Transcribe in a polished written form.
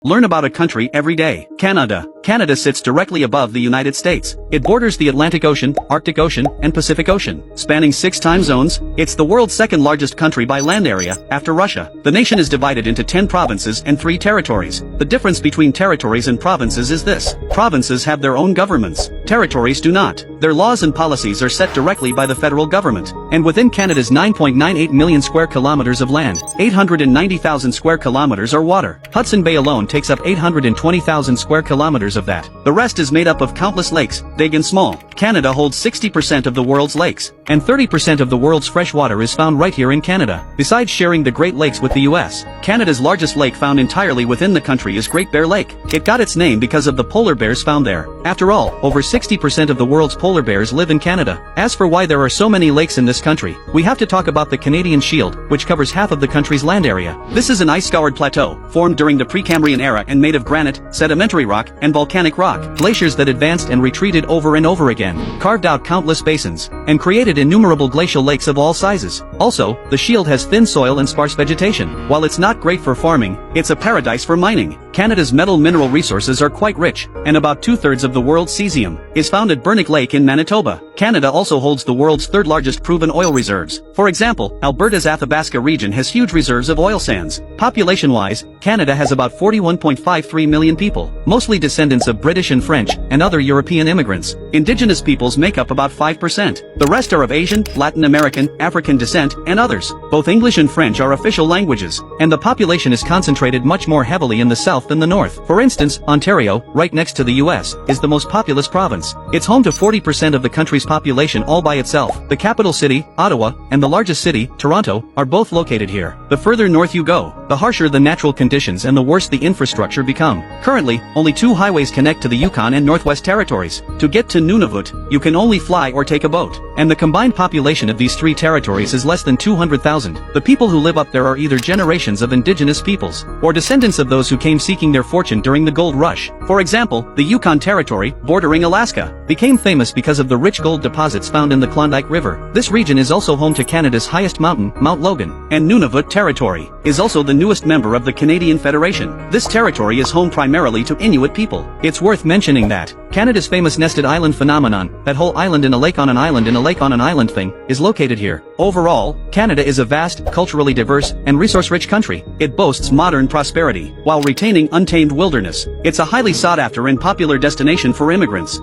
Learn about a country every day. Canada. Canada sits directly above the United States. It borders the Atlantic Ocean, Arctic Ocean, and Pacific Ocean. Spanning 6 time zones, it's the world's second largest country by land area, after Russia. The nation is divided into 10 provinces and 3 territories. The difference between territories and provinces is this. Provinces have their own governments. Territories do not. Their laws and policies are set directly by the federal government. And within Canada's 9.98 million square kilometers of land, 890,000 square kilometers are water. Hudson Bay alone takes up 820,000 square kilometers of that. The rest is made up of countless lakes, big and small. Canada holds 60% of the world's lakes, and 30% of the world's fresh water is found right here in Canada. Besides sharing the Great Lakes with the US, Canada's largest lake found entirely within the country is Great Bear Lake. It got its name because of the polar bears found there. After all, over 60% of the world's polar bears live in Canada. As for why there are so many lakes in this country, we have to talk about the Canadian Shield, which covers half of the country's land area. This is an ice-scoured plateau, formed during the Precambrian era and made of granite, sedimentary rock, and volcanic rock. Glaciers that advanced and retreated over and over again, carved out countless basins, and created innumerable glacial lakes of all sizes. Also, the Shield has thin soil and sparse vegetation. While it's not great for farming, it's a paradise for mining. Canada's metal mineral resources are quite rich, and about 2/3 of the world's cesium is found at Burnick Lake in Manitoba. Canada also holds the world's 3rd largest proven oil reserves. For example, Alberta's Athabasca region has huge reserves of oil sands. Population-wise, Canada has about 41.53 million people, mostly descendants of British and French, and other European immigrants. Indigenous peoples make up about 5%. The rest are of Asian, Latin American, African descent, and others. Both English and French are official languages, and the population is concentrated much more heavily in the south than the north. For instance, Ontario, right next to the US, is the most populous province. It's home to 40% of the country's population all by itself. The capital city, Ottawa, and the largest city, Toronto, are both located here. The further north you go, the harsher the natural conditions and the worse the infrastructure become. Currently, only 2 highways connect to the Yukon and Northwest Territories. To get to Nunavut, you can only fly or take a boat. And the combined population of these 3 territories is less than 200,000. The people who live up there are either generations of indigenous peoples, or descendants of those who came seeking their fortune during the gold rush. For example, the Yukon Territory, bordering Alaska, became famous because of the rich gold deposits found in the Klondike River. This region is also home to Canada's highest mountain, Mount Logan. And Nunavut Territory is also the newest member of the Canadian Federation. This territory is home primarily to Inuit people. It's worth mentioning that Canada's famous nested island phenomenon, that whole island in a lake on an island in a lake on an island thing, is located here. Overall, Canada is a vast, culturally diverse, and resource-rich country. It boasts modern prosperity, while retaining untamed wilderness. It's a highly sought-after and popular destination for immigrants.